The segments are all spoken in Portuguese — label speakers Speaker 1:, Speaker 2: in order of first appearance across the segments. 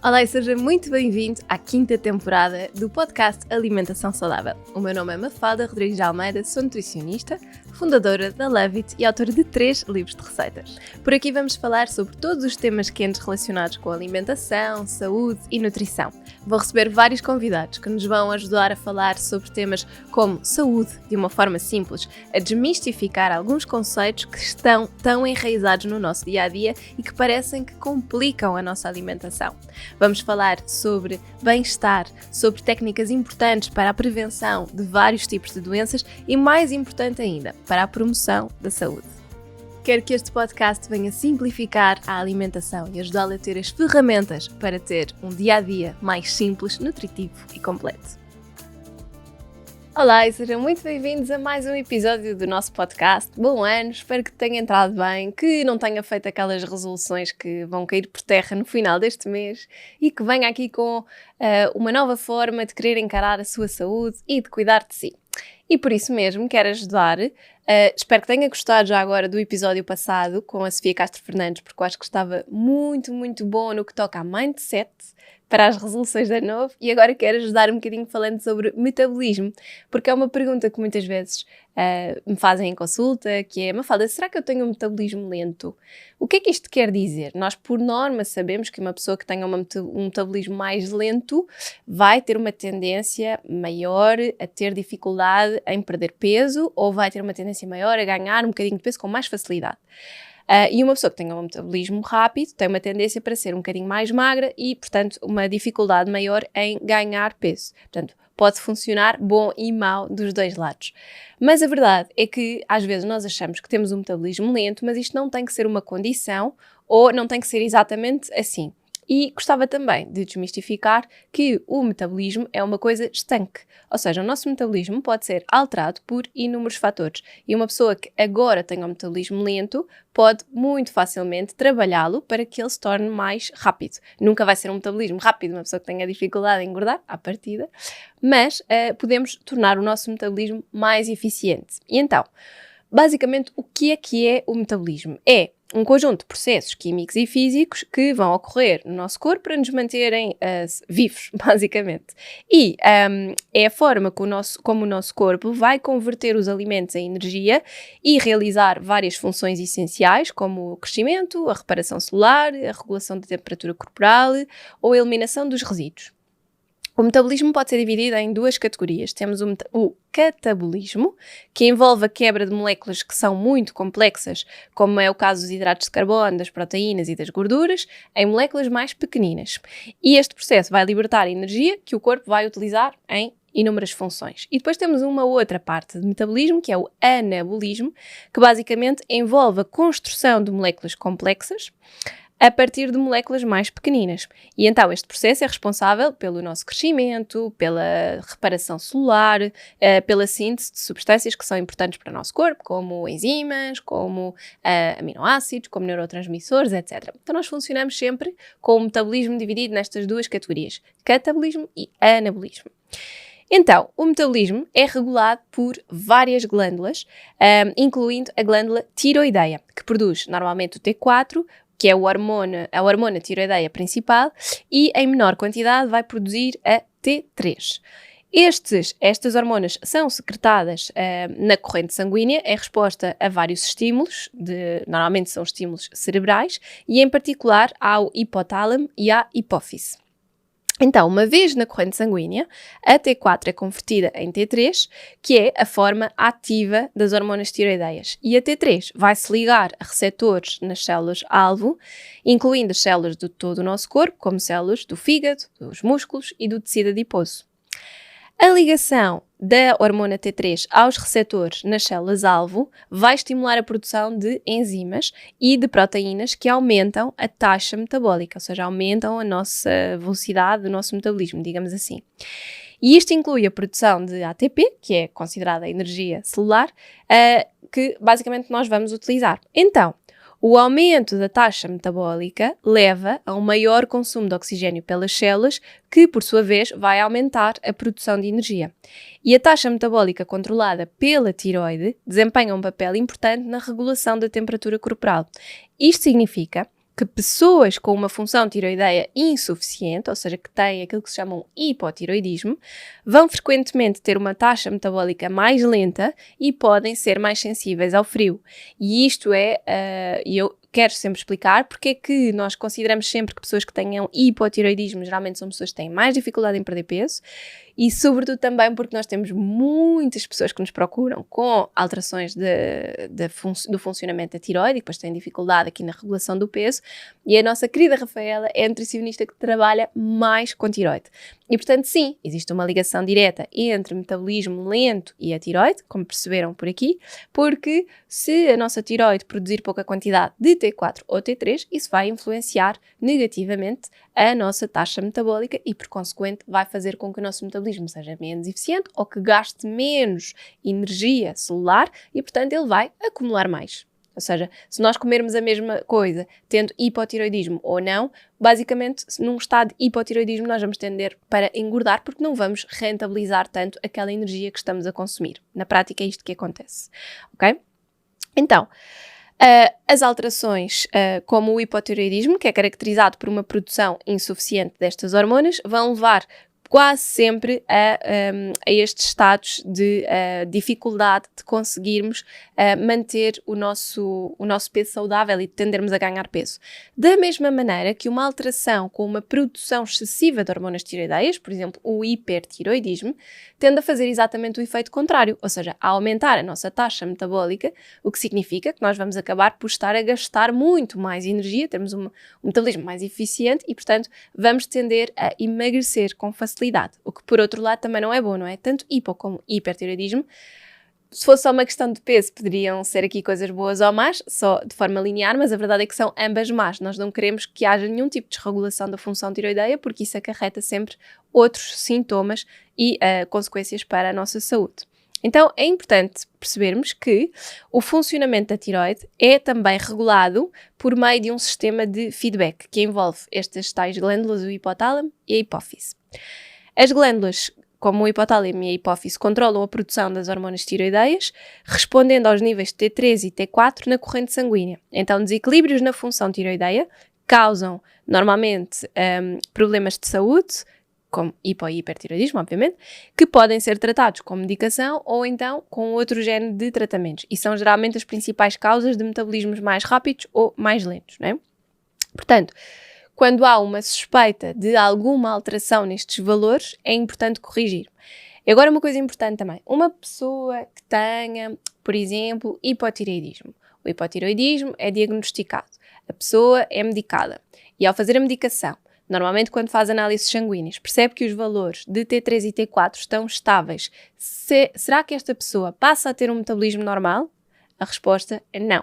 Speaker 1: Olá e seja muito bem-vindo à 5ª temporada do podcast Alimentação Saudável. O meu nome é Mafalda Rodrigues de Almeida, sou nutricionista, fundadora da Love It e autora de 3 livros de receitas. Por aqui vamos falar sobre todos os temas quentes relacionados com alimentação, saúde e nutrição. Vou receber vários convidados que nos vão ajudar a falar sobre temas como saúde de uma forma simples, a desmistificar alguns conceitos que estão tão enraizados no nosso dia-a-dia e que parecem que complicam a nossa alimentação. Vamos falar sobre bem-estar, sobre técnicas importantes para a prevenção de vários tipos de doenças e, mais importante ainda, para a promoção da saúde. Quero que este podcast venha simplificar a alimentação e ajudá-la a ter as ferramentas para ter um dia-a-dia mais simples, nutritivo e completo. Olá e sejam muito bem-vindos a mais um episódio do nosso podcast. Bom ano, espero que tenha entrado bem, que não tenha feito aquelas resoluções que vão cair por terra no final deste mês e que venha aqui com uma nova forma de querer encarar a sua saúde e de cuidar de si. E por isso mesmo quero ajudar, espero que tenha gostado já agora do episódio passado com a Sofia Castro Fernandes, porque eu acho que estava muito bom no que toca a mindset para as resoluções de ano novo, e agora quero ajudar um bocadinho falando sobre metabolismo, porque é uma pergunta que muitas vezes me fazem em consulta, que é: Mafalda, será que eu tenho um metabolismo lento? O que é que isto quer dizer? Nós, por norma, sabemos que uma pessoa que tenha um metabolismo mais lento vai ter uma tendência maior a ter dificuldade em perder peso, ou vai ter uma tendência maior a ganhar um bocadinho de peso com mais facilidade. E uma pessoa que tenha um metabolismo rápido tem uma tendência para ser um bocadinho mais magra e, portanto, uma dificuldade maior em ganhar peso. Portanto, pode funcionar bom e mau dos dois lados. Mas a verdade é que, às vezes, nós achamos que temos um metabolismo lento, mas isto não tem que ser uma condição ou não tem que ser exatamente assim. E gostava também de desmistificar que o metabolismo é uma coisa estanque, ou seja, o nosso metabolismo pode ser alterado por inúmeros fatores e uma pessoa que agora tenha um metabolismo lento pode muito facilmente trabalhá-lo para que ele se torne mais rápido. Nunca vai ser um metabolismo rápido, uma pessoa que tenha dificuldade em engordar, à partida, mas podemos tornar o nosso metabolismo mais eficiente. E então, basicamente, o que é o metabolismo? É um conjunto de processos químicos e físicos que vão ocorrer no nosso corpo para nos manterem vivos, basicamente. E é a forma como o nosso corpo vai converter os alimentos em energia e realizar várias funções essenciais, como o crescimento, a reparação celular, a regulação da temperatura corporal ou a eliminação dos resíduos. O metabolismo pode ser dividido em 2 categorias. Temos o catabolismo, que envolve a quebra de moléculas que são muito complexas, como é o caso dos hidratos de carbono, das proteínas e das gorduras, em moléculas mais pequeninas. E este processo vai libertar energia que o corpo vai utilizar em inúmeras funções. E depois temos uma outra parte de metabolismo, que é o anabolismo, que basicamente envolve a construção de moléculas complexas a partir de moléculas mais pequeninas. E então este processo é responsável pelo nosso crescimento, pela reparação celular, pela síntese de substâncias que são importantes para o nosso corpo, como enzimas, como aminoácidos, como neurotransmissores, etc. Então nós funcionamos sempre com o metabolismo dividido nestas 2 categorias, catabolismo e anabolismo. Então, o metabolismo é regulado por várias glândulas, incluindo a glândula tiroideia, que produz normalmente o T4, que é a hormona tiroideia principal, e em menor quantidade vai produzir a T3. Estas hormonas são secretadas na corrente sanguínea em resposta a vários estímulos, normalmente são estímulos cerebrais, e em particular ao hipotálamo e à hipófise. Então, uma vez na corrente sanguínea, a T4 é convertida em T3, que é a forma ativa das hormonas tiroideias. E a T3 vai se ligar a receptores nas células-alvo, incluindo as células de todo o nosso corpo, como células do fígado, dos músculos e do tecido adiposo. A ligação da hormona T3 aos receptores nas células-alvo vai estimular a produção de enzimas e de proteínas que aumentam a taxa metabólica, ou seja, aumentam a nossa velocidade do nosso metabolismo, digamos assim. E isto inclui a produção de ATP, que é considerada a energia celular, que basicamente nós vamos utilizar. Então, o aumento da taxa metabólica leva a um maior consumo de oxigênio pelas células, que, por sua vez, vai aumentar a produção de energia. E a taxa metabólica controlada pela tiroide desempenha um papel importante na regulação da temperatura corporal. Isto significa que pessoas com uma função tiroideia insuficiente, ou seja, que têm aquilo que se chama um hipotiroidismo, vão frequentemente ter uma taxa metabólica mais lenta e podem ser mais sensíveis ao frio. E isto eu quero sempre explicar porque é que nós consideramos sempre que pessoas que tenham hipotiroidismo geralmente são pessoas que têm mais dificuldade em perder peso e sobretudo também porque nós temos muitas pessoas que nos procuram com alterações do funcionamento da tiroide e depois têm dificuldade aqui na regulação do peso e a nossa querida Rafaela é a nutricionista que trabalha mais com tiroide. E portanto sim, existe uma ligação direta entre metabolismo lento e a tiroide, como perceberam por aqui, porque se a nossa tiroide produzir pouca quantidade de T4 ou T3, isso vai influenciar negativamente a nossa taxa metabólica e, por consequente, vai fazer com que o nosso metabolismo seja menos eficiente ou que gaste menos energia celular e, portanto, ele vai acumular mais. Ou seja, se nós comermos a mesma coisa, tendo hipotiroidismo ou não, basicamente, num estado de hipotiroidismo, nós vamos tender para engordar porque não vamos rentabilizar tanto aquela energia que estamos a consumir. Na prática é isto que acontece, ok? Então, as alterações como o hipotiroidismo, que é caracterizado por uma produção insuficiente destas hormonas, vão levar quase sempre a estes estados de dificuldade de conseguirmos manter o nosso peso saudável e de tendermos a ganhar peso. Da mesma maneira que uma alteração com uma produção excessiva de hormonas tiroideias, por exemplo, o hipertiroidismo, tende a fazer exatamente o efeito contrário, ou seja, a aumentar a nossa taxa metabólica, o que significa que nós vamos acabar por estar a gastar muito mais energia, termos um metabolismo mais eficiente e, portanto, vamos tender a emagrecer com facilidade. O que, por outro lado, também não é bom, não é? Tanto hipo como hipertiroidismo, se fosse só uma questão de peso, poderiam ser aqui coisas boas ou más, só de forma linear, mas a verdade é que são ambas más. Nós não queremos que haja nenhum tipo de desregulação da função tiroideia, porque isso acarreta sempre outros sintomas e consequências para a nossa saúde. Então, é importante percebermos que o funcionamento da tiroide é também regulado por meio de um sistema de feedback que envolve estas tais glândulas, o hipotálamo e a hipófise. As glândulas, como o hipotálamo e a hipófise, controlam a produção das hormonas tiroideias, respondendo aos níveis de T3 e T4 na corrente sanguínea. Então, desequilíbrios na função tiroideia causam, normalmente, problemas de saúde, como hipo e hipertiroidismo, obviamente, que podem ser tratados com medicação ou então com outro género de tratamentos. E são geralmente as principais causas de metabolismos mais rápidos ou mais lentos, não é? Portanto, quando há uma suspeita de alguma alteração nestes valores, é importante corrigir. E agora uma coisa importante também. Uma pessoa que tenha, por exemplo, hipotireoidismo. O hipotireoidismo é diagnosticado. A pessoa é medicada. E ao fazer a medicação, normalmente quando faz análises sanguíneas, percebe que os valores de T3 e T4 estão estáveis. Será que esta pessoa passa a ter um metabolismo normal? A resposta é não.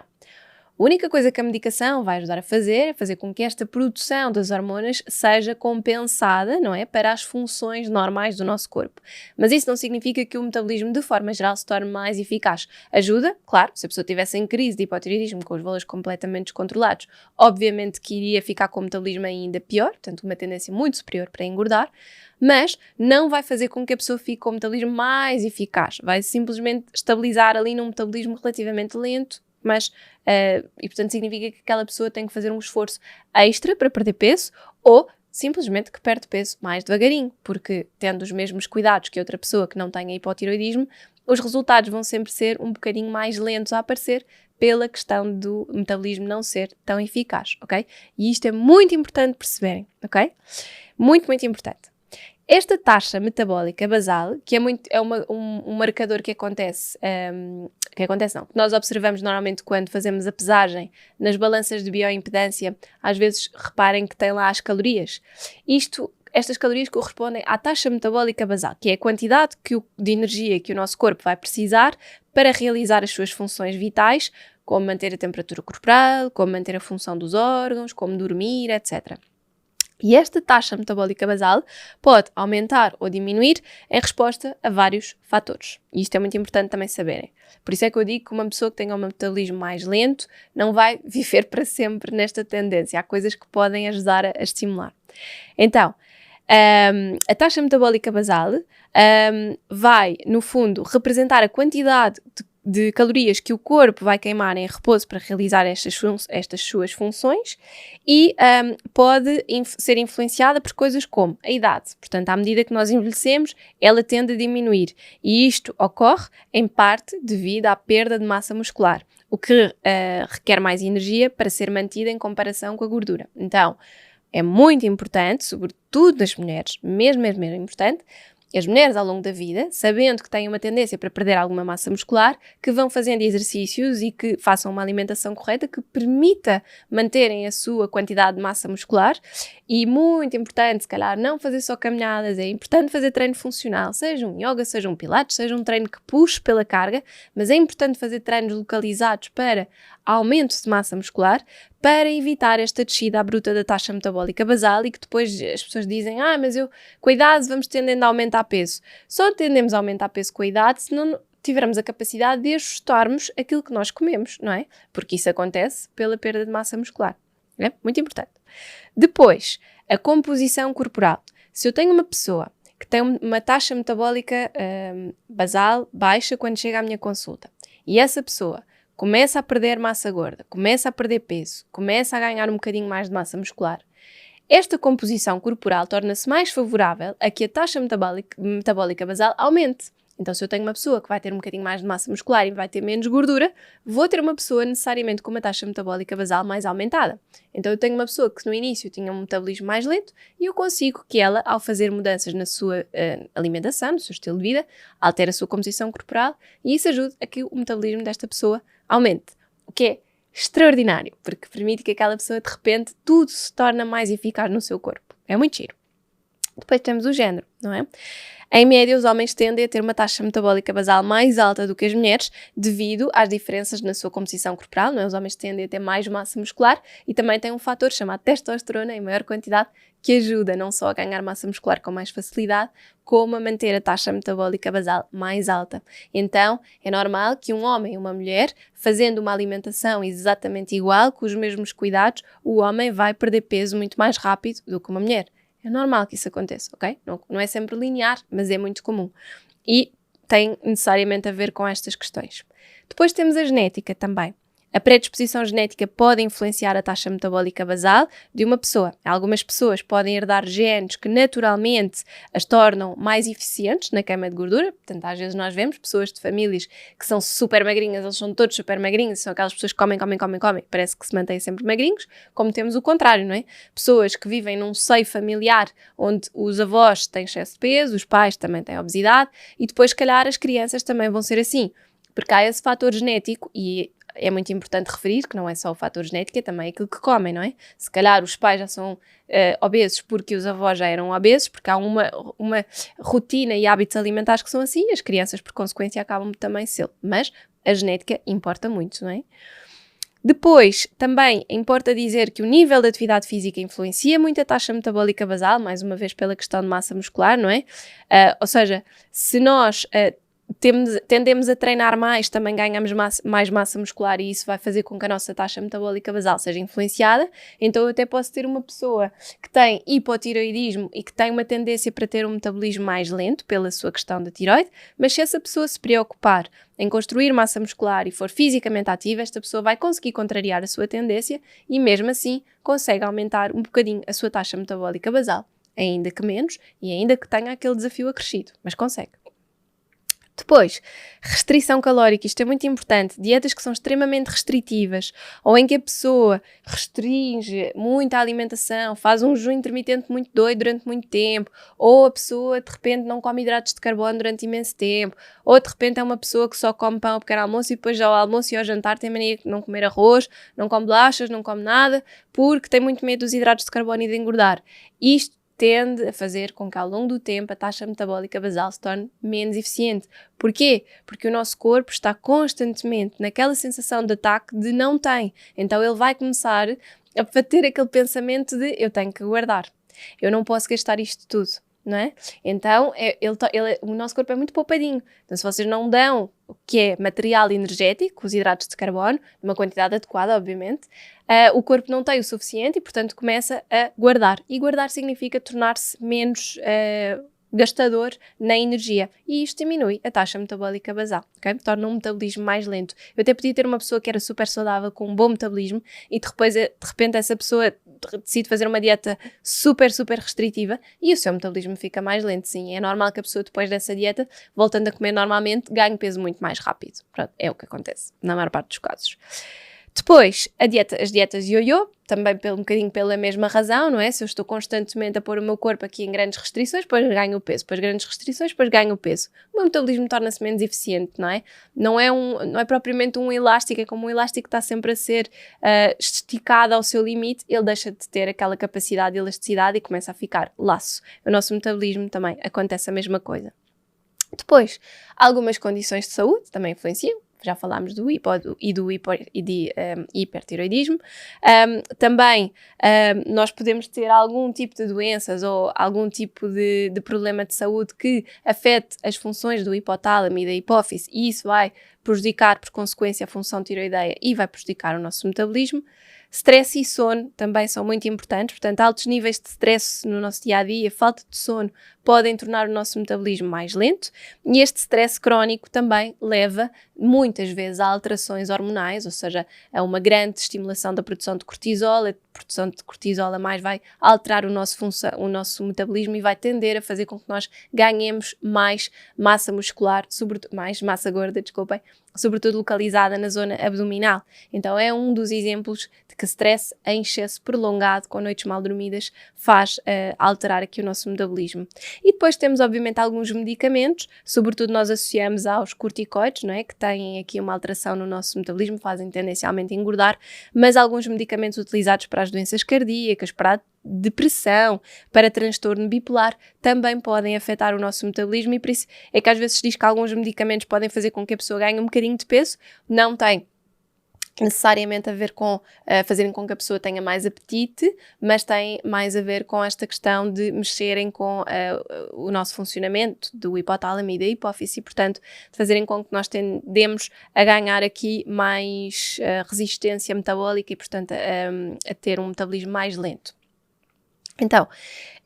Speaker 1: A única coisa que a medicação vai ajudar a fazer é fazer com que esta produção das hormonas seja compensada, não é? Para as funções normais do nosso corpo. Mas isso não significa que o metabolismo, de forma geral, se torne mais eficaz. Ajuda, claro, se a pessoa estivesse em crise de hipotireoidismo com os valores completamente descontrolados, obviamente que iria ficar com o metabolismo ainda pior, portanto uma tendência muito superior para engordar, mas não vai fazer com que a pessoa fique com o metabolismo mais eficaz. Vai simplesmente estabilizar ali num metabolismo relativamente lento, mas, e portanto significa que aquela pessoa tem que fazer um esforço extra para perder peso ou simplesmente que perde peso mais devagarinho, porque tendo os mesmos cuidados que outra pessoa que não tenha hipotireoidismo, os resultados vão sempre ser um bocadinho mais lentos a aparecer pela questão do metabolismo não ser tão eficaz, ok? E isto é muito importante perceberem, ok? Muito, muito importante. Esta taxa metabólica basal, que é um marcador que acontece, que nós observamos normalmente quando fazemos a pesagem nas balanças de bioimpedância, às vezes reparem que tem lá as calorias. Estas calorias correspondem à taxa metabólica basal, que é a quantidade de energia que o nosso corpo vai precisar para realizar as suas funções vitais, como manter a temperatura corporal, como manter a função dos órgãos, como dormir, etc. E esta taxa metabólica basal pode aumentar ou diminuir em resposta a vários fatores. E isto é muito importante também saberem. Por isso é que eu digo que uma pessoa que tenha um metabolismo mais lento não vai viver para sempre nesta tendência. Há coisas que podem ajudar a estimular. Então, a taxa metabólica basal vai, no fundo, representar a quantidade de de calorias que o corpo vai queimar em repouso para realizar estas suas funções e pode ser influenciada por coisas como a idade. Portanto, à medida que nós envelhecemos, ela tende a diminuir e isto ocorre em parte devido à perda de massa muscular, o que requer mais energia para ser mantida em comparação com a gordura. Então, é muito importante, sobretudo nas mulheres, mesmo importante, as mulheres ao longo da vida, sabendo que têm uma tendência para perder alguma massa muscular, que vão fazendo exercícios e que façam uma alimentação correta que permita manterem a sua quantidade de massa muscular. E muito importante, se calhar, não fazer só caminhadas, é importante fazer treino funcional, seja um yoga, seja um pilates, seja um treino que puxe pela carga, mas é importante fazer treinos localizados para aumento de massa muscular, para evitar esta descida à bruta da taxa metabólica basal e que depois as pessoas dizem, mas com a idade vamos tendendo a aumentar peso. Só tendemos a aumentar peso com a idade se não tivermos a capacidade de ajustarmos aquilo que nós comemos, não é? Porque isso acontece pela perda de massa muscular. É muito importante. Depois, a composição corporal. Se eu tenho uma pessoa que tem uma taxa metabólica basal baixa quando chega à minha consulta e essa pessoa começa a perder massa gorda, começa a perder peso, começa a ganhar um bocadinho mais de massa muscular, esta composição corporal torna-se mais favorável a que a taxa metabólica basal aumente. Então, se eu tenho uma pessoa que vai ter um bocadinho mais de massa muscular e vai ter menos gordura, vou ter uma pessoa necessariamente com uma taxa metabólica basal mais aumentada. Então, eu tenho uma pessoa que no início tinha um metabolismo mais lento e eu consigo que ela, ao fazer mudanças na sua alimentação, no seu estilo de vida, altere a sua composição corporal e isso ajude a que o metabolismo desta pessoa aumente. O que é extraordinário, porque permite que aquela pessoa, de repente, tudo se torna mais eficaz no seu corpo. É muito giro. Depois temos o género, não é? Em média, os homens tendem a ter uma taxa metabólica basal mais alta do que as mulheres devido às diferenças na sua composição corporal, não é? Os homens tendem a ter mais massa muscular e também tem um fator chamado testosterona em maior quantidade que ajuda não só a ganhar massa muscular com mais facilidade, como a manter a taxa metabólica basal mais alta. Então, é normal que um homem e uma mulher, fazendo uma alimentação exatamente igual, com os mesmos cuidados, o homem vai perder peso muito mais rápido do que uma mulher. É normal que isso aconteça, ok? Não é sempre linear, mas é muito comum. E tem necessariamente a ver com estas questões. Depois temos a genética também. A predisposição genética pode influenciar a taxa metabólica basal de uma pessoa. Algumas pessoas podem herdar genes que naturalmente as tornam mais eficientes na queima de gordura. Portanto, às vezes nós vemos pessoas de famílias que são super magrinhas, eles são todos super magrinhos, são aquelas pessoas que comem, parece que se mantêm sempre magrinhos, como temos o contrário, não é? Pessoas que vivem num seio familiar onde os avós têm excesso de peso, os pais também têm obesidade e depois, se calhar, as crianças também vão ser assim, porque há esse fator genético e é muito importante referir que não é só o fator genético, é também aquilo que comem, não é? Se calhar os pais já são obesos porque os avós já eram obesos, porque há uma rotina e hábitos alimentares que são assim, e as crianças, por consequência, acabam também ser. Mas a genética importa muito, não é? Depois, também importa dizer que o nível de atividade física influencia muito a taxa metabólica basal, mais uma vez pela questão de massa muscular, não é? Ou seja, se nós tendemos a treinar mais, também ganhamos mais massa muscular e isso vai fazer com que a nossa taxa metabólica basal seja influenciada. Então eu até posso ter uma pessoa que tem hipotiroidismo e que tem uma tendência para ter um metabolismo mais lento pela sua questão da tiroide, mas se essa pessoa se preocupar em construir massa muscular e for fisicamente ativa, esta pessoa vai conseguir contrariar a sua tendência e mesmo assim consegue aumentar um bocadinho a sua taxa metabólica basal, ainda que menos e ainda que tenha aquele desafio acrescido, mas consegue. Depois, restrição calórica, isto é muito importante, dietas que são extremamente restritivas ou em que a pessoa restringe muito a alimentação, faz um jejum intermitente muito doido durante muito tempo, ou a pessoa de repente não come hidratos de carbono durante imenso tempo, ou de repente é uma pessoa que só come pão ao pequeno almoço e depois ao almoço e ao jantar tem mania de não comer arroz, não come bolachas, não come nada, porque tem muito medo dos hidratos de carbono e de engordar. Isto tende a fazer com que ao longo do tempo a taxa metabólica basal se torne menos eficiente. Porquê? Porque o nosso corpo está constantemente naquela sensação de ataque de não tem. Então ele vai começar a ter aquele pensamento de eu tenho que guardar, eu não posso gastar isto tudo, não é? Então o nosso corpo é muito poupadinho. Então se vocês não dão o que é material energético, os hidratos de carbono, numa quantidade adequada, obviamente, o corpo não tem o suficiente e, portanto, começa a guardar. E guardar significa tornar-se menos gastador na energia e isto diminui a taxa metabólica basal, ok? Torna um metabolismo mais lento. Eu até podia ter uma pessoa que era super saudável com um bom metabolismo e de repente essa pessoa decide fazer uma dieta super, super restritiva e o seu metabolismo fica mais lento, sim. É normal que a pessoa depois dessa dieta, voltando a comer normalmente, ganhe peso muito mais rápido. Pronto, é o que acontece na maior parte dos casos. Depois, as dietas ioiô, também um bocadinho pela mesma razão, não é? Se eu estou constantemente a pôr o meu corpo aqui em grandes restrições, depois ganho o peso, depois grandes restrições, depois ganho o peso. O meu metabolismo torna-se menos eficiente, não é? Não é propriamente um elástico, é como um elástico que está sempre a ser esticado ao seu limite, ele deixa de ter aquela capacidade de elasticidade e começa a ficar laço. O nosso metabolismo também acontece a mesma coisa. Depois, algumas condições de saúde também influenciam. Já falámos do hipertiroidismo. Também nós podemos ter algum tipo de doenças ou algum tipo de problema de saúde que afete as funções do hipotálamo e da hipófise e isso vai prejudicar, por consequência, a função tiroideia e vai prejudicar o nosso metabolismo. Stress e sono também são muito importantes, portanto, altos níveis de stress no nosso dia-a-dia, falta de sono, podem tornar o nosso metabolismo mais lento e este stress crónico também leva muitas vezes a alterações hormonais, ou seja, a uma grande estimulação da produção de cortisol. A produção de cortisol a mais vai alterar o nosso metabolismo e vai tender a fazer com que nós ganhemos mais massa muscular, mais massa gorda, sobretudo localizada na zona abdominal. Então é um dos exemplos de que stress em excesso prolongado, com noites mal dormidas, faz alterar aqui o nosso metabolismo. E depois temos, obviamente, alguns medicamentos, sobretudo nós associamos aos corticoides, não é? Que têm aqui uma alteração no nosso metabolismo, fazem tendencialmente engordar, mas alguns medicamentos utilizados para as doenças cardíacas, para a depressão, para transtorno bipolar, também podem afetar o nosso metabolismo e por isso é que às vezes se diz que alguns medicamentos podem fazer com que a pessoa ganhe um bocadinho de peso, não tem necessariamente a ver com fazerem com que a pessoa tenha mais apetite, mas tem mais a ver com esta questão de mexerem com o nosso funcionamento do hipotálamo e da hipófise e, portanto, de fazerem com que nós tendemos a ganhar aqui mais resistência metabólica e, portanto, a ter um metabolismo mais lento. Então,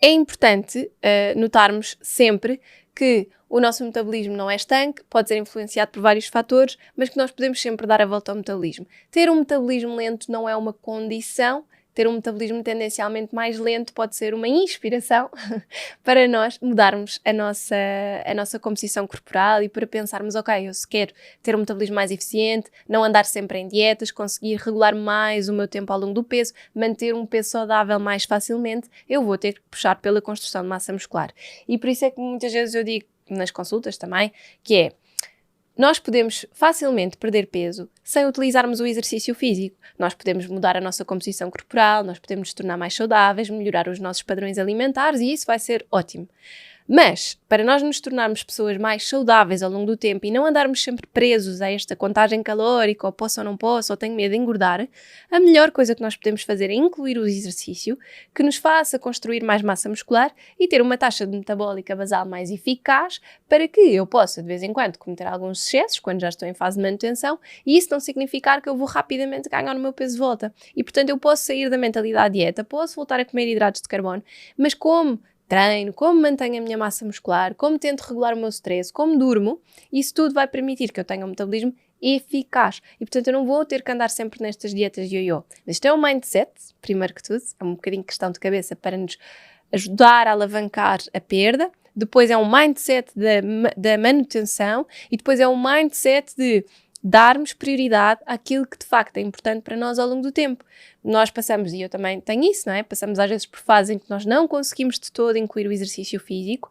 Speaker 1: é importante notarmos sempre que o nosso metabolismo não é estanque, pode ser influenciado por vários fatores, mas que nós podemos sempre dar a volta ao metabolismo. Ter um metabolismo lento não é uma condição, ter um metabolismo tendencialmente mais lento pode ser uma inspiração para nós mudarmos a nossa composição corporal e para pensarmos, ok, eu se quero ter um metabolismo mais eficiente, não andar sempre em dietas, conseguir regular mais o meu tempo ao longo do peso, manter um peso saudável mais facilmente, eu vou ter que puxar pela construção de massa muscular. E por isso é que muitas vezes eu digo nas consultas também, que é, nós podemos facilmente perder peso sem utilizarmos o exercício físico. Nós podemos mudar a nossa composição corporal, nós podemos nos tornar mais saudáveis, melhorar os nossos padrões alimentares e isso vai ser ótimo. Mas, para nós nos tornarmos pessoas mais saudáveis ao longo do tempo e não andarmos sempre presos a esta contagem calórica, ou posso ou não posso, ou tenho medo de engordar, a melhor coisa que nós podemos fazer é incluir o exercício que nos faça construir mais massa muscular e ter uma taxa de metabólica basal mais eficaz para que eu possa, de vez em quando, cometer alguns excessos quando já estou em fase de manutenção e isso não significar que eu vou rapidamente ganhar o meu peso de volta. E, portanto, eu posso sair da mentalidade dieta, posso voltar a comer hidratos de carbono, mas como treino, como mantenho a minha massa muscular, como tento regular o meu stress, como durmo, isso tudo vai permitir que eu tenha um metabolismo eficaz. E, portanto, eu não vou ter que andar sempre nestas dietas ioiô. Isto é um mindset, primeiro que tudo, é um bocadinho questão de cabeça para nos ajudar a alavancar a perda. Depois é um mindset da manutenção e depois é um mindset de darmos prioridade àquilo que de facto é importante para nós ao longo do tempo. Nós passamos, e eu também tenho isso, não é? Passamos às vezes por fases em que nós não conseguimos de todo incluir o exercício físico,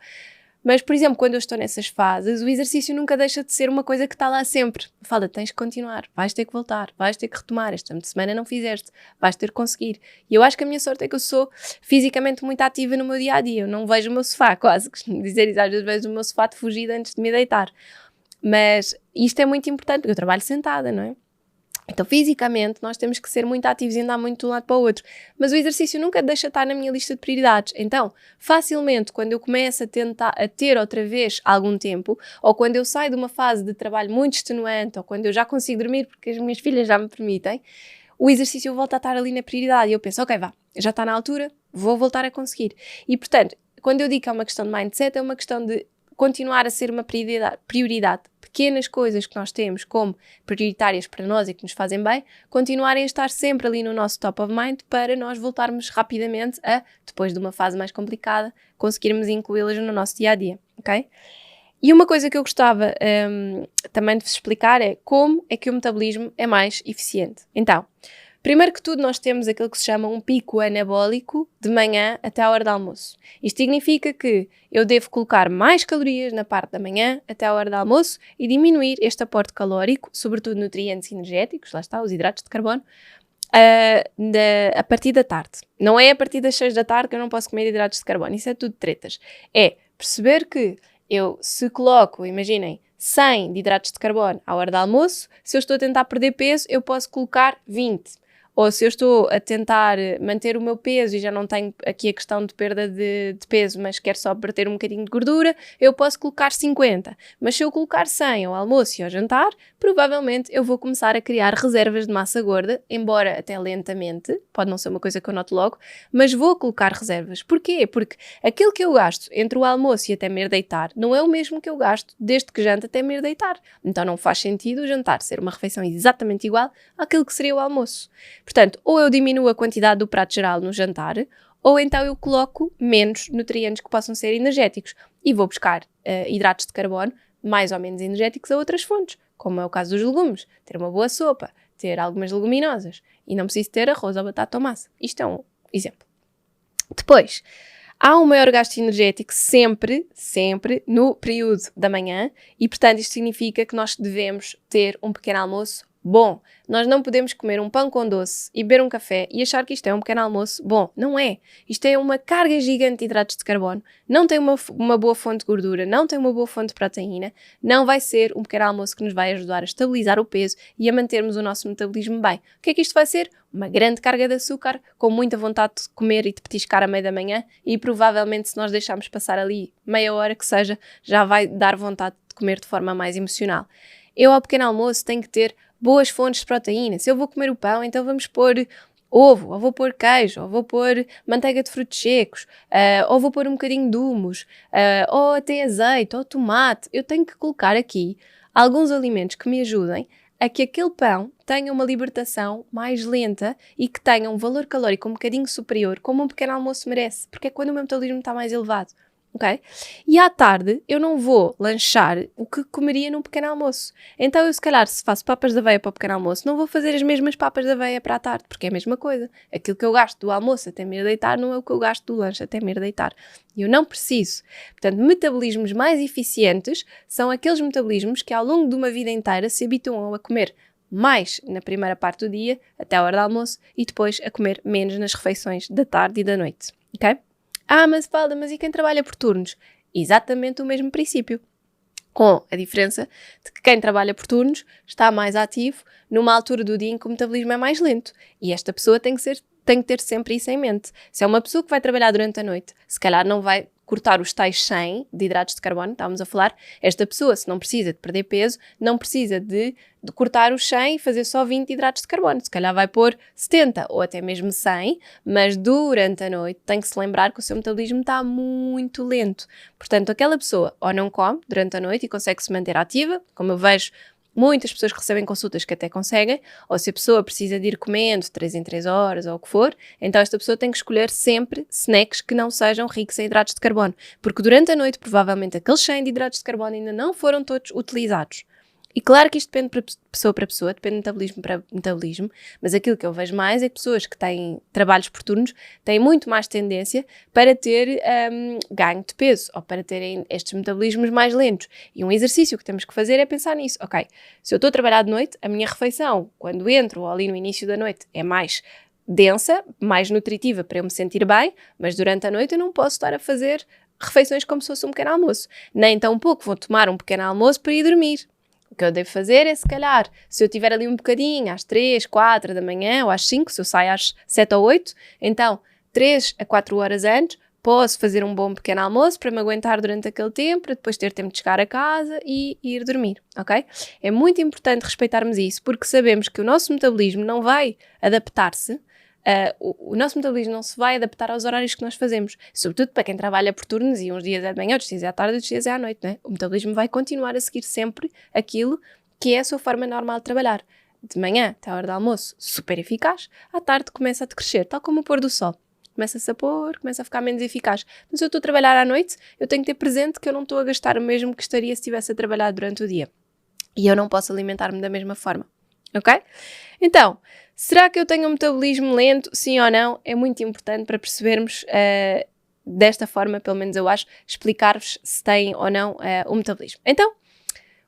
Speaker 1: mas, por exemplo, quando eu estou nessas fases, o exercício nunca deixa de ser uma coisa que está lá sempre. Fala, tens que continuar, vais ter que voltar, vais ter que retomar, esta semana não fizeste, vais ter que conseguir. E eu acho que a minha sorte é que eu sou fisicamente muito ativa no meu dia-a-dia, eu não vejo o meu sofá, quase, costumo dizer isso, às vezes vejo o meu sofá de fugida antes de me deitar. Mas isto é muito importante, porque eu trabalho sentada, não é? Então, fisicamente, nós temos que ser muito ativos e andar muito de um lado para o outro. Mas o exercício nunca deixa de estar na minha lista de prioridades. Então, facilmente, quando eu começo a ter outra vez algum tempo, ou quando eu saio de uma fase de trabalho muito extenuante, ou quando eu já consigo dormir porque as minhas filhas já me permitem, o exercício volta a estar ali na prioridade. E eu penso, ok, já está na altura, vou voltar a conseguir. E, portanto, quando eu digo que é uma questão de mindset, é uma questão de continuar a ser uma prioridade. Pequenas coisas que nós temos como prioritárias para nós e que nos fazem bem, continuarem a estar sempre ali no nosso top of mind para nós voltarmos rapidamente a, depois de uma fase mais complicada, conseguirmos incluí-las no nosso dia-a-dia, ok? E uma coisa que eu gostava também de vos explicar é como é que o metabolismo é mais eficiente. Então, primeiro que tudo, nós temos aquilo que se chama um pico anabólico de manhã até à hora do almoço. Isto significa que eu devo colocar mais calorias na parte da manhã até à hora do almoço e diminuir este aporte calórico, sobretudo nutrientes energéticos, lá está, os hidratos de carbono, a partir da tarde. Não é a partir das 6 da tarde que eu não posso comer hidratos de carbono, isso é tudo tretas. É perceber que eu, se coloco, imaginem, 100 de hidratos de carbono à hora do almoço, se eu estou a tentar perder peso, eu posso colocar 20. Ou se eu estou a tentar manter o meu peso e já não tenho aqui a questão de perda de peso, mas quero só perder um bocadinho de gordura, eu posso colocar 50. Mas se eu colocar 100 ao almoço e ao jantar, provavelmente eu vou começar a criar reservas de massa gorda, embora até lentamente, pode não ser uma coisa que eu noto logo, mas vou colocar reservas. Porquê? Porque aquilo que eu gasto entre o almoço e até me ir deitar não é o mesmo que eu gasto desde que janto até me ir deitar. Então não faz sentido o jantar ser uma refeição exatamente igual àquilo que seria o almoço. Portanto, ou eu diminuo a quantidade do prato geral no jantar, ou então eu coloco menos nutrientes que possam ser energéticos e vou buscar hidratos de carbono mais ou menos energéticos a outras fontes, como é o caso dos legumes, ter uma boa sopa, ter algumas leguminosas e não preciso ter arroz ou batata ou massa. Isto é um exemplo. Depois, há um maior gasto energético sempre no período da manhã e, portanto, isto significa que nós devemos ter um pequeno almoço bom. Nós não podemos comer um pão com doce e beber um café e achar que isto é um pequeno almoço bom. Não é. Isto é uma carga gigante de hidratos de carbono, não tem uma boa fonte de gordura, não tem uma boa fonte de proteína, não vai ser um pequeno almoço que nos vai ajudar a estabilizar o peso e a mantermos o nosso metabolismo bem. O que é que isto vai ser? Uma grande carga de açúcar, com muita vontade de comer e de petiscar à meia da manhã e provavelmente se nós deixarmos passar ali meia hora que seja, já vai dar vontade de comer de forma mais emocional. Eu ao pequeno almoço tenho que ter boas fontes de proteína. Se eu vou comer o pão, então vamos pôr ovo, ou vou pôr queijo, ou vou pôr manteiga de frutos secos, ou vou pôr um bocadinho de hummus, ou até azeite, ou tomate. Eu tenho que colocar aqui alguns alimentos que me ajudem a que aquele pão tenha uma libertação mais lenta e que tenha um valor calórico um bocadinho superior, como um pequeno almoço merece, porque é quando o meu metabolismo está mais elevado. Ok? E à tarde eu não vou lanchar o que comeria num pequeno almoço. Então eu se calhar se faço papas de aveia para o pequeno almoço não vou fazer as mesmas papas de aveia para a tarde, porque é a mesma coisa. Aquilo que eu gasto do almoço até me ir deitar não é o que eu gasto do lanche até me ir deitar. E eu não preciso. Portanto, metabolismos mais eficientes são aqueles metabolismos que ao longo de uma vida inteira se habituam a comer mais na primeira parte do dia, até a hora do almoço, e depois a comer menos nas refeições da tarde e da noite. Ok? Mas e quem trabalha por turnos? Exatamente o mesmo princípio. Com a diferença de que quem trabalha por turnos está mais ativo numa altura do dia em que o metabolismo é mais lento. E esta pessoa tem que ter sempre isso em mente. Se é uma pessoa que vai trabalhar durante a noite, se calhar não vai cortar os tais 100 de hidratos de carbono, estávamos a falar, esta pessoa, se não precisa de perder peso, não precisa de cortar os 100 e fazer só 20 de hidratos de carbono. Se calhar vai pôr 70 ou até mesmo 100, mas durante a noite tem que se lembrar que o seu metabolismo está muito lento. Portanto, aquela pessoa ou não come durante a noite e consegue se manter ativa, como eu vejo muitas pessoas que recebem consultas que até conseguem, ou se a pessoa precisa de ir comendo 3 em 3 horas ou o que for, então esta pessoa tem que escolher sempre snacks que não sejam ricos em hidratos de carbono, porque durante a noite provavelmente aqueles 100 de hidratos de carbono ainda não foram todos utilizados. E claro que isto depende de pessoa para pessoa, depende de metabolismo para metabolismo, mas aquilo que eu vejo mais é que pessoas que têm trabalhos por turnos têm muito mais tendência para ter ganho de peso ou para terem estes metabolismos mais lentos. E um exercício que temos que fazer é pensar nisso. Ok, se eu estou a trabalhar de noite, a minha refeição, quando entro ou ali no início da noite, é mais densa, mais nutritiva para eu me sentir bem, mas durante a noite eu não posso estar a fazer refeições como se fosse um pequeno almoço. Nem tão pouco vou tomar um pequeno almoço para ir dormir. O que eu devo fazer é, se calhar, se eu tiver ali um bocadinho, às 3, 4 da manhã ou às 5, se eu saio às 7 ou 8, então 3 a 4 horas antes, posso fazer um bom pequeno almoço para me aguentar durante aquele tempo, para depois ter tempo de chegar a casa e ir dormir, ok? É muito importante respeitarmos isso, porque sabemos que o nosso metabolismo não vai adaptar-se o nosso metabolismo não se vai adaptar aos horários que nós fazemos, sobretudo para quem trabalha por turnos e uns dias é de manhã, outros dias é à tarde, outros dias é à noite, né? O metabolismo vai continuar a seguir sempre aquilo que é a sua forma normal de trabalhar. De manhã até a hora do almoço, super eficaz, à tarde começa a decrescer, tal como o pôr do sol. Começa-se a pôr, começa a ficar menos eficaz. Mas se eu estou a trabalhar à noite, eu tenho que ter presente que eu não estou a gastar o mesmo que estaria se estivesse a trabalhar durante o dia. E eu não posso alimentar-me da mesma forma. Ok? Então, será que eu tenho um metabolismo lento? Sim ou não? É muito importante para percebermos, desta forma, pelo menos eu acho, explicar-vos se têm ou não um metabolismo. Então,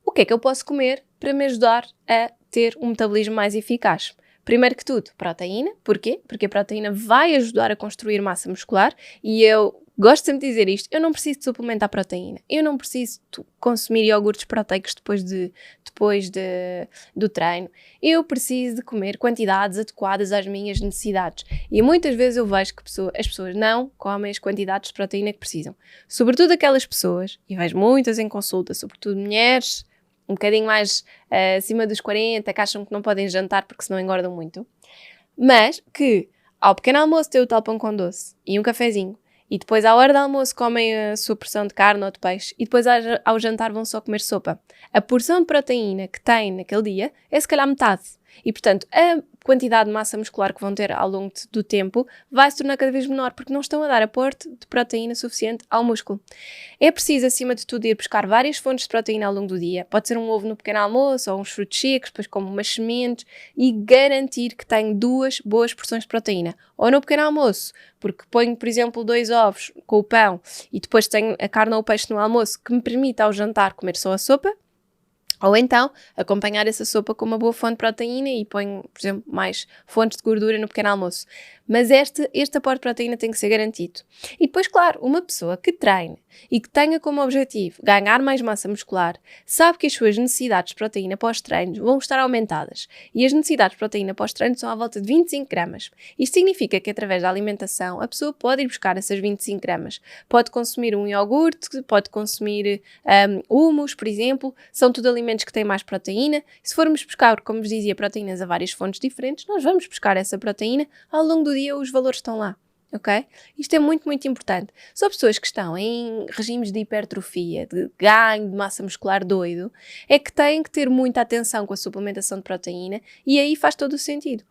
Speaker 1: o que é que eu posso comer para me ajudar a ter um metabolismo mais eficaz? Primeiro que tudo, proteína. Porquê? Porque a proteína vai ajudar a construir massa muscular e eu gosto sempre de dizer isto, eu não preciso de suplementar proteína, eu não preciso consumir iogurtes proteicos depois do treino, eu preciso de comer quantidades adequadas às minhas necessidades e muitas vezes eu vejo que as pessoas não comem as quantidades de proteína que precisam, sobretudo aquelas pessoas, e vejo muitas em consulta, sobretudo mulheres, um bocadinho mais acima dos 40, que acham que não podem jantar porque senão engordam muito, mas que ao pequeno almoço têm o tal pão com doce e um cafezinho, e depois à hora do almoço comem a sua porção de carne ou de peixe, e depois ao jantar vão só comer sopa. A porção de proteína que têm naquele dia é se calhar metade. E, portanto, a quantidade de massa muscular que vão ter ao longo do tempo vai se tornar cada vez menor, porque não estão a dar aporte de proteína suficiente ao músculo. É preciso, acima de tudo, ir buscar várias fontes de proteína ao longo do dia. Pode ser um ovo no pequeno almoço, ou uns frutos secos, depois como umas sementes, e garantir que tenho 2 boas porções de proteína. Ou no pequeno almoço, porque ponho, por exemplo, 2 ovos com o pão, e depois tenho a carne ou o peixe no almoço, que me permite ao jantar comer só a sopa. Ou então, acompanhar essa sopa com uma boa fonte de proteína e ponho, por exemplo, mais fontes de gordura no pequeno almoço. Mas este aporte de proteína tem que ser garantido. E depois, claro, uma pessoa que treine e que tenha como objetivo ganhar mais massa muscular, sabe que as suas necessidades de proteína pós-treino vão estar aumentadas. E as necessidades de proteína pós-treino são à volta de 25 gramas. Isto significa que, através da alimentação, a pessoa pode ir buscar essas 25 gramas. Pode consumir um iogurte, pode consumir hummus, por exemplo. São tudo alimentos que têm mais proteína. Se formos buscar, como vos dizia, proteínas a várias fontes diferentes, nós vamos buscar essa proteína. Ao longo do dia, os valores estão lá. Ok? Isto é muito, muito importante. Só pessoas que estão em regimes de hipertrofia, de ganho de massa muscular doido, é que têm que ter muita atenção com a suplementação de proteína e aí faz todo o sentido.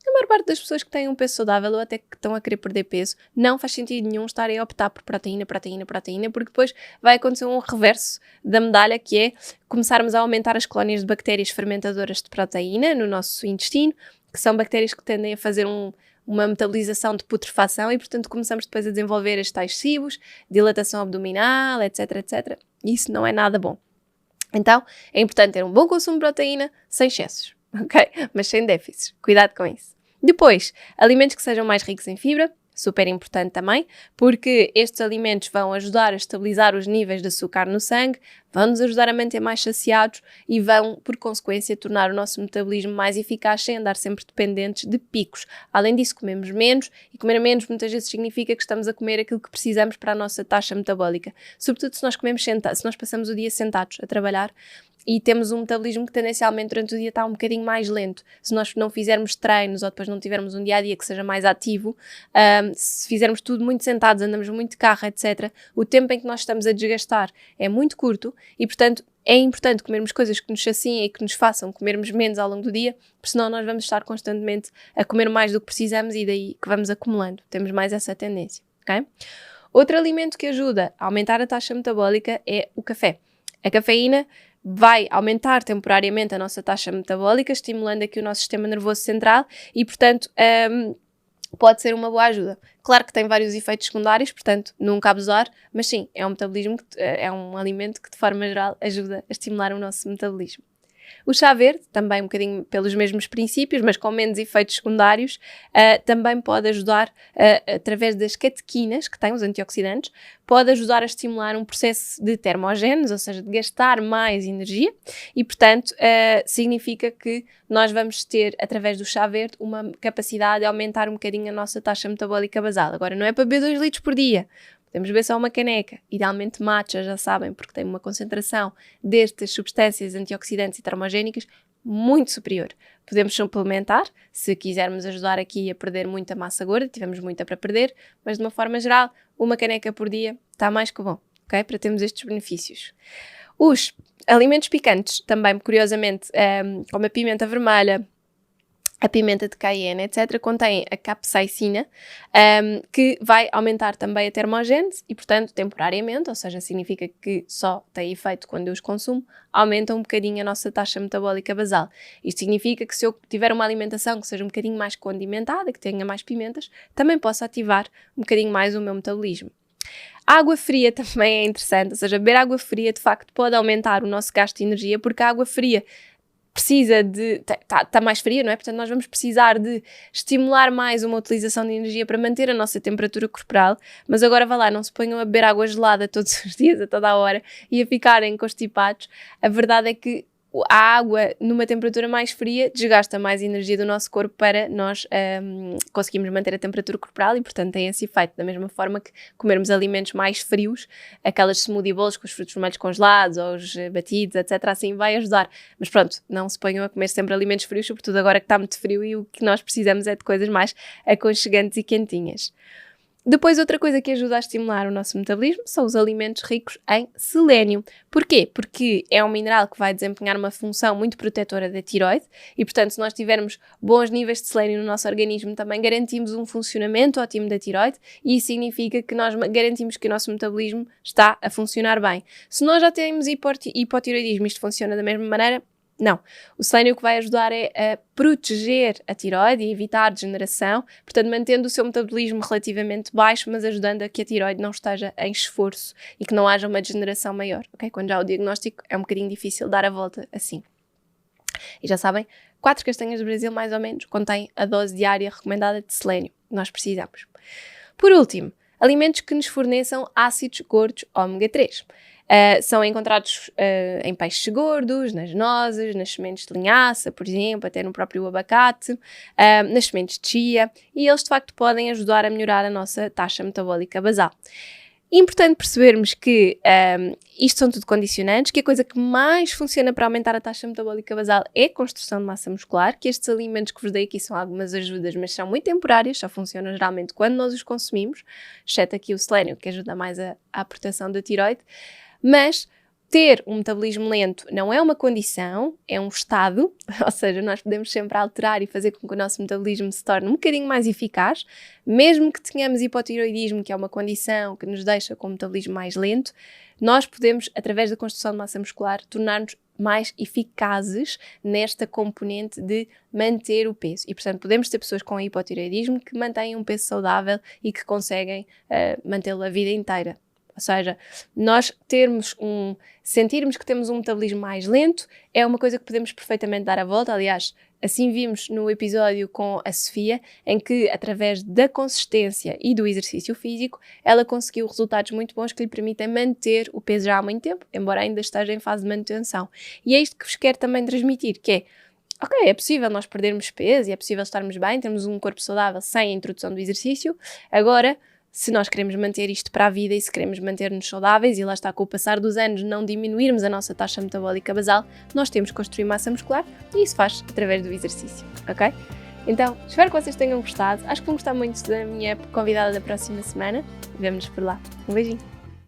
Speaker 1: A maior parte das pessoas que têm um peso saudável ou até que estão a querer perder peso, não faz sentido nenhum estarem a optar por proteína, porque depois vai acontecer um reverso da medalha, que é começarmos a aumentar as colónias de bactérias fermentadoras de proteína no nosso intestino, que são bactérias que tendem a fazer uma metabolização de putrefação e, portanto, começamos depois a desenvolver as tais SIBOs, dilatação abdominal, etc, etc. Isso não é nada bom. Então, é importante ter um bom consumo de proteína, sem excessos, ok? Mas sem déficits. Cuidado com isso. Depois, alimentos que sejam mais ricos em fibra, super importante também, porque estes alimentos vão ajudar a estabilizar os níveis de açúcar no sangue, vão nos ajudar a manter mais saciados e vão, por consequência, tornar o nosso metabolismo mais eficaz sem andar sempre dependentes de picos. Além disso, comemos menos, e comer menos muitas vezes significa que estamos a comer aquilo que precisamos para a nossa taxa metabólica. Sobretudo se nós comemos sentados, se nós passamos o dia sentados a trabalhar, e temos um metabolismo que tendencialmente durante o dia está um bocadinho mais lento. Se nós não fizermos treinos ou depois não tivermos um dia-a-dia que seja mais ativo, se fizermos tudo muito sentados, andamos muito de carro, etc., o tempo em que nós estamos a desgastar é muito curto e, portanto, é importante comermos coisas que nos saciem e que nos façam comermos menos ao longo do dia, porque senão nós vamos estar constantemente a comer mais do que precisamos e daí que vamos acumulando. Temos mais essa tendência, ok? Outro alimento que ajuda a aumentar a taxa metabólica é o café. A cafeína vai aumentar temporariamente a nossa taxa metabólica, estimulando aqui o nosso sistema nervoso central e, portanto, pode ser uma boa ajuda. Claro que tem vários efeitos secundários, portanto, nunca abusar, mas sim, é um alimento que, de forma geral, ajuda a estimular o nosso metabolismo. O chá verde, também um bocadinho pelos mesmos princípios, mas com menos efeitos secundários, também pode ajudar, através das catequinas, que tem os antioxidantes, pode ajudar a estimular um processo de termogénese, ou seja, de gastar mais energia e, portanto, significa que nós vamos ter, através do chá verde, uma capacidade de aumentar um bocadinho a nossa taxa metabólica basal. Agora, não é para beber 2 litros por dia. Podemos beber só uma caneca, idealmente matcha, já sabem, porque tem uma concentração destas substâncias antioxidantes e termogénicas muito superior. Podemos suplementar, se quisermos ajudar aqui a perder muita massa gorda, tivemos muita para perder, mas de uma forma geral, uma caneca por dia está mais que bom, ok? Para termos estes benefícios. Os alimentos picantes, também, curiosamente, como a pimenta vermelha, a pimenta de cayenne, etc., contém a capsaicina, que vai aumentar também a termogênese e, portanto, temporariamente, ou seja, significa que só tem efeito quando eu os consumo, aumenta um bocadinho a nossa taxa metabólica basal. Isto significa que se eu tiver uma alimentação que seja um bocadinho mais condimentada, que tenha mais pimentas, também posso ativar um bocadinho mais o meu metabolismo. A água fria também é interessante, ou seja, beber água fria de facto pode aumentar o nosso gasto de energia, porque a água fria precisa de... está mais fria, não é? Portanto, nós vamos precisar de estimular mais uma utilização de energia para manter a nossa temperatura corporal, mas agora vá lá, não se ponham a beber água gelada todos os dias, a toda a hora, e a ficarem constipados. A verdade é que a água numa temperatura mais fria desgasta mais energia do nosso corpo para nós conseguirmos manter a temperatura corporal e, portanto, tem esse efeito. Da mesma forma que comermos alimentos mais frios, aquelas smoothie bowls com os frutos vermelhos congelados ou os batidos, etc., assim vai ajudar. Mas pronto, não se ponham a comer sempre alimentos frios, sobretudo agora que está muito frio e o que nós precisamos é de coisas mais aconchegantes e quentinhas. Depois, outra coisa que ajuda a estimular o nosso metabolismo são os alimentos ricos em selênio. Porquê? Porque é um mineral que vai desempenhar uma função muito protetora da tiroide e, portanto, se nós tivermos bons níveis de selênio no nosso organismo, também garantimos um funcionamento ótimo da tiroide e isso significa que nós garantimos que o nosso metabolismo está a funcionar bem. Se nós já temos hipotiroidismo, isto funciona da mesma maneira? Não. O selênio que vai ajudar é a proteger a tiroide e evitar degeneração, portanto mantendo o seu metabolismo relativamente baixo, mas ajudando a que a tiroide não esteja em esforço e que não haja uma degeneração maior, ok? Quando já há o diagnóstico é um bocadinho difícil dar a volta assim. E já sabem, 4 castanhas do Brasil mais ou menos contém a dose diária recomendada de selênio que nós precisamos. Por último, alimentos que nos forneçam ácidos gordos ômega 3. São encontrados em peixes gordos, nas nozes, nas sementes de linhaça, por exemplo, até no próprio abacate, nas sementes de chia, e eles de facto podem ajudar a melhorar a nossa taxa metabólica basal. Importante percebermos que isto são tudo condicionantes, que a coisa que mais funciona para aumentar a taxa metabólica basal é a construção de massa muscular, que estes alimentos que vos dei aqui são algumas ajudas, mas são muito temporárias, só funcionam geralmente quando nós os consumimos, exceto aqui o selênio, que ajuda mais à proteção da tiroide. Mas ter um metabolismo lento não é uma condição, é um estado, ou seja, nós podemos sempre alterar e fazer com que o nosso metabolismo se torne um bocadinho mais eficaz, mesmo que tenhamos hipotiroidismo, que é uma condição que nos deixa com o metabolismo mais lento, nós podemos, através da construção de massa muscular, tornar-nos mais eficazes nesta componente de manter o peso. E, portanto, podemos ter pessoas com hipotiroidismo que mantêm um peso saudável e que conseguem mantê-lo a vida inteira. Ou seja, nós sentirmos que temos um metabolismo mais lento é uma coisa que podemos perfeitamente dar a volta. Aliás, assim vimos no episódio com a Sofia, em que, através da consistência e do exercício físico, ela conseguiu resultados muito bons que lhe permitem manter o peso já há muito tempo, embora ainda esteja em fase de manutenção. E é isto que vos quero também transmitir, que é, ok, é possível nós perdermos peso e é possível estarmos bem, termos um corpo saudável sem a introdução do exercício. Agora, se nós queremos manter isto para a vida e se queremos manter-nos saudáveis e lá está, com o passar dos anos não diminuirmos a nossa taxa metabólica basal, nós temos que construir massa muscular e isso faz através do exercício, ok? Então, espero que vocês tenham gostado. Acho que vão gostar muito da minha convidada da próxima semana. Vemo-nos por lá. Um beijinho!